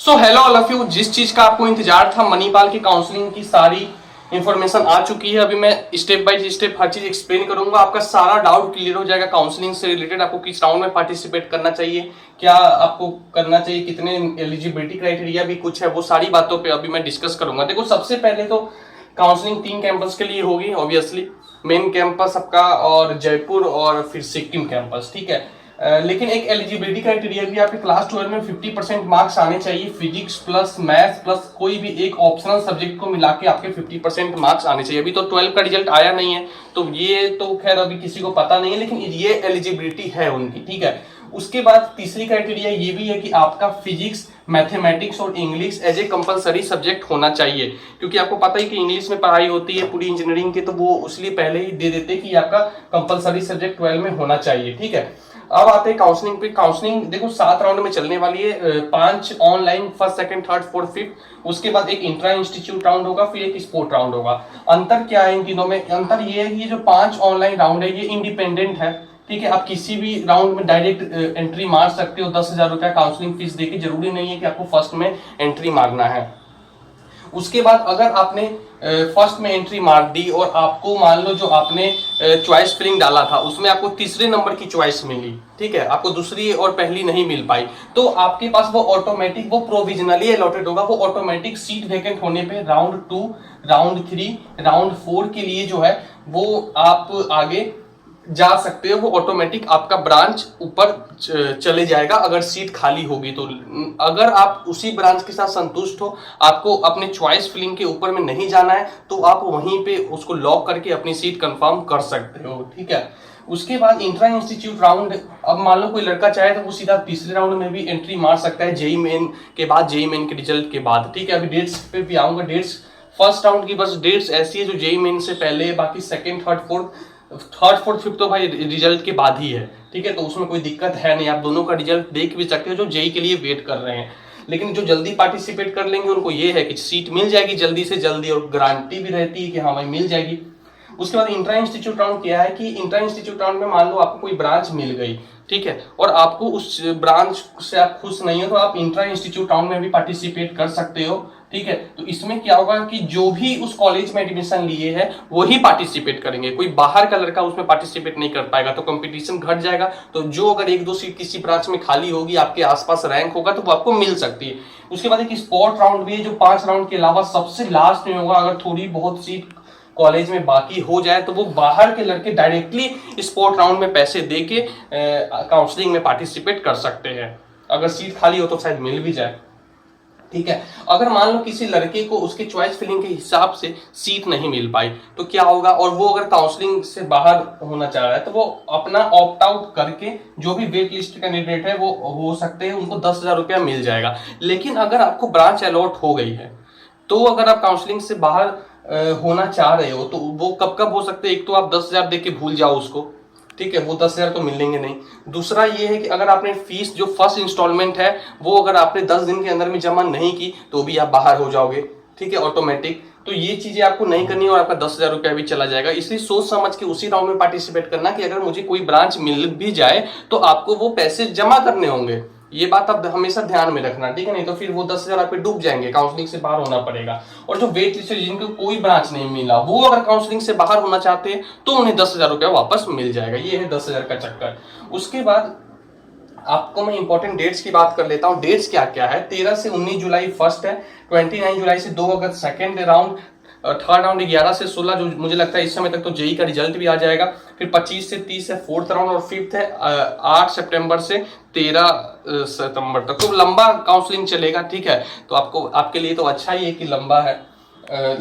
So hello all of you. जिस चीज का आपको इंतजार था, मणिपाल की काउंसलिंग की सारी इंफॉर्मेशन आ चुकी है। अभी मैं स्टेप बाय स्टेप हर चीज एक्सप्लेन करूंगा, आपका सारा डाउट क्लियर हो जाएगा। काउंसलिंग से रिलेटेड आपको किस राउंड में पार्टिसिपेट करना चाहिए, क्या आपको करना चाहिए, कितने एलिजिबिलिटी क्राइटेरिया भी कुछ है, वो सारी बातों पे अभी मैं डिस्कस करूंगा। देखो, सबसे पहले तो काउंसलिंग 3 कैंपस के लिए होगी ऑब्वियसली। मेन कैंपस आपका और जयपुर और फिर सिक्किम कैंपस, ठीक है। लेकिन एक एलिजिबिलिटी क्राइटेरिया भी, आपके क्लास 12 में 50% मार्क्स आने चाहिए। फिजिक्स प्लस मैथ्स प्लस कोई भी एक ऑप्शनल सब्जेक्ट को मिला के आपके 50% मार्क्स आने चाहिए। अभी तो 12 का रिजल्ट आया नहीं है, तो ये तो खैर अभी किसी को पता नहीं है, लेकिन ये एलिजिबिलिटी है उनकी, ठीक है। उसके बाद तीसरी क्राइटेरिया ये भी है कि आपका फिजिक्स, मैथमेटिक्स और English as a compulsory subject होना चाहिए, क्योंकि आपको पता ही कि इंग्लिश में पढ़ाई होती है पूरी इंजीनियरिंग की, तो वो इसलिए पहले ही दे देते कि आपका कंपलसरी सब्जेक्ट 12 में होना चाहिए, ठीक है। अब आते हैं काउंसलिंग पे। काउंसलिंग देखो 7 राउंड में चलने वाली है, 5 online, first second third fourth fifth. उसके बाद एक इंट्रा इंस्टीट्यूट राउंड होगा, फिर एक स्पोर्ट राउंड होगा। अंतर क्या है इन तीनों में? अंतर ये है कि जो 5 ऑनलाइन राउंड है ये इंडिपेंडेंट है, ठीक है। आप किसी भी राउंड में डायरेक्ट एंट्री मार सकते हो 10,000 रुपया काउंसलिंग फीस देके। जरूरी नहीं है कि आपको फर्स्ट में एंट्री मारना है। उसके बाद अगर आपने फर्स्ट में एंट्री मार दी और आपको मान लो जो आपने चॉइस फिलिंग डाला था उसमें आपको तीसरे नंबर की चॉइस मिली, ठीक है, आपको दूसरी और पहली नहीं मिल पाई, तो आपके पास वो ऑटोमेटिक, वो प्रोविजनली अलॉटेड होगा। वो ऑटोमेटिक सीट वेकेंट होने पे राउंड 2, राउंड 3, राउंड 4 के लिए जो है वो आप आगे जा सकते हो। वो ऑटोमेटिक आपका ब्रांच ऊपर चले जाएगा अगर सीट खाली होगी तो। अगर आप उसी ब्रांच के साथ संतुष्ट हो, आपको अपने चॉइस फिलिंग के ऊपर में नहीं जाना है, तो आप वहीं पे उसको लॉक करके अपनी सीट कंफर्म कर सकते हो, ठीक है। उसके बाद इंट्रा इंस्टीट्यूट राउंड, अब मान लो कोई लड़का चाहे तो वो सीधा तीसरे राउंड में भी एंट्री मार सकता है, जेई मेन के बाद, जेई मेन के रिजल्ट के बाद, ठीक है। अभी डेट्स पे भी आऊंगा। डेट्स फर्स्ट राउंड की बस डेट्स ऐसी है जो जेई मेन से पहले, बाकी सेकंड थर्ड फोर्थ फिफ्थ तो भाई रिजल्ट के बाद ही है, ठीक है। तो उसमें कोई दिक्कत है नहीं, आप दोनों का रिजल्ट देख भी सकते हो जो जेई के लिए वेट कर रहे हैं। लेकिन जो जल्दी पार्टिसिपेट कर लेंगे उनको ये है कि सीट मिल जाएगी जल्दी से जल्दी, और गारंटी भी रहती है कि हाँ भाई मिल जाएगी। उसके बाद इंट्रा इंस्टीट्यूट राउंड क्या है कि इंट्रा इंस्टीट्यूट राउंड में मान लो आपको कोई ब्रांच मिल गई, ठीक है, और आपको उस ब्रांच से आप खुश नहीं हो, तो आप इंट्रा इंस्टीट्यूट राउंड में भी पार्टिसिपेट कर सकते हो, ठीक है। तो इसमें क्या होगा कि जो भी उस कॉलेज में एडमिशन लिए है वही पार्टिसिपेट करेंगे, कोई बाहर का लड़का उसमें पार्टिसिपेट नहीं कर पाएगा, तो कंपटीशन घट जाएगा। तो जो अगर 1-2 सीट किसी ब्रांच में खाली होगी, आपके आसपास रैंक होगा, तो वो आपको मिल सकती है। उसके बाद एक स्पोर्ट राउंड भी है जो 5 राउंड के अलावा सबसे लास्ट में होगा। अगर थोड़ी बहुत सीट कॉलेज में बाकी हो जाए तो वो बाहर के लड़के डायरेक्टली स्पोर्ट राउंड में पैसे दे के काउंसलिंग में पार्टिसिपेट कर सकते हैं। अगर सीट खाली हो तो शायद मिल भी जाए, ठीक है। अगर मान लो किसी लड़के को उसके चॉइस फिलिंग के हिसाब से सीट नहीं मिल पाई तो क्या होगा, और वो अगर काउंसलिंग से बाहर होना चाह रहा है तो वो अपना ऑप्ट आउट करके जो भी वेट लिस्ट कैंडिडेट है वो हो सकते हैं, उनको 10,000 रुपया मिल जाएगा। लेकिन अगर आपको ब्रांच अलॉट हो गई है तो अगर आप काउंसलिंग से बाहर होना चाह रहे हो तो वो कब कब हो सकते हैं? एक तो आप 10,000 दे के भूल जाओ उसको, ठीक है, वो 10,000 तो मिलेंगे नहीं। दूसरा ये है कि अगर आपने फीस जो फर्स्ट इंस्टॉलमेंट है वो अगर आपने 10 दिन के अंदर में जमा नहीं की तो भी आप बाहर हो जाओगे, ठीक है, ऑटोमेटिक। तो ये चीजें आपको नहीं करनी और आपका 10,000 रुपया भी चला जाएगा। इसलिए सोच समझ के उसी राउंड में पार्टिसिपेट करना कि अगर मुझे कोई ब्रांच मिल भी जाए तो आपको वो पैसे जमा करने होंगे। ये बात आप हमेशा ध्यान में रखना, ठीक है, नहीं तो फिर वो 10,000 आप पे डूब जाएंगे, काउंसलिंग से बाहर होना पड़ेगा। और जो वेट लिस्ट है जिनको कोई ब्रांच नहीं मिला वो अगर काउंसलिंग से बाहर होना चाहते हैं तो उन्हें 10,000 रुपया वापस मिल जाएगा। ये है 10,000 का चक्कर। उसके बाद आपको मैं इंपॉर्टेंट डेट्स की बात कर लेता हूं। डेट्स क्या क्या है? 13 से 19 जुलाई फर्स्ट है, 29 जुलाई से 2 अगस्त सेकेंड राउंड, थर्ड राउंड 11 से 16, जो मुझे लगता है इस समय तक तो जेई का रिजल्ट भी आ जाएगा। फिर 25 से 30 है फोर्थ राउंड, और फिफ्थ है 8 सितंबर से 13 सितंबर तक। तो लंबा काउंसलिंग चलेगा, ठीक है। तो आपको, आपके लिए तो अच्छा ही है कि लंबा है,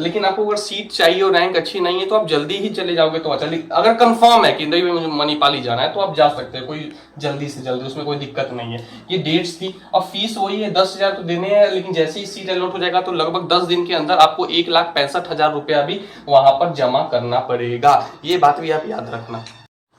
लेकिन आपको अगर सीट चाहिए और रैंक अच्छी नहीं है तो आप जल्दी ही चले जाओगे तो अच्छा। अगर कंफर्म है कि नहीं मुझे मणिपाल ही जाना है तो आप जा सकते हैं, कोई जल्दी से जल्दी, उसमें कोई दिक्कत नहीं है। ये डेट्स थी। अब फीस वही है, 10,000 तो देने हैं, लेकिन जैसे ही सीट अलॉट हो जाएगा तो लगभग 10 दिन के अंदर आपको 1,65,000 रुपया भी वहां पर जमा करना पड़ेगा। ये बात भी आप याद रखना।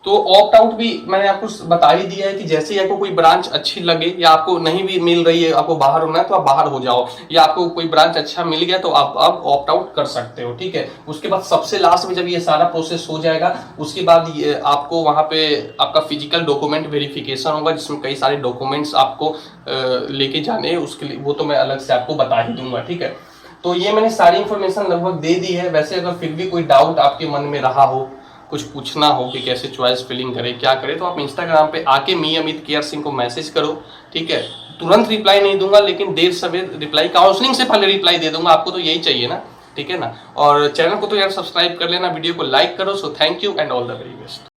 तो ऑप्ट आउट भी मैंने आपको बता ही दिया है कि जैसे ही आपको कोई ब्रांच अच्छी लगे या आपको नहीं भी मिल रही है, आपको बाहर होना है तो आप बाहर हो जाओ, या आपको कोई ब्रांच अच्छा मिल गया तो आप अब ऑप्ट आउट कर सकते हो, ठीक है। उसके बाद सबसे लास्ट में जब ये सारा प्रोसेस हो जाएगा, उसके बाद ये आपको वहां पे आपका फिजिकल डॉक्यूमेंट वेरिफिकेशन होगा, जिसमें कई सारे डॉक्यूमेंट्स आपको लेके जाने हैं, उसके लिए वो तो मैं अलग से आपको बता ही दूंगा, ठीक है। तो ये मैंने सारी इंफॉर्मेशन लगभग दे दी है। वैसे अगर फिर भी कोई डाउट आपके मन में रहा हो, कुछ पूछना हो कि कैसे चॉइस फिलिंग करें, क्या करें, तो आप इंस्टाग्राम पे आके मी अमित केयर सिंह को मैसेज करो, ठीक है। तुरंत रिप्लाई नहीं दूंगा, लेकिन देर सवेर रिप्लाई, काउंसलिंग से पहले रिप्लाई दे दूंगा, आपको तो यही चाहिए ना, ठीक है ना। और चैनल को तो यार सब्सक्राइब कर लेना, वीडियो को लाइक करो। So thank you and all the very best.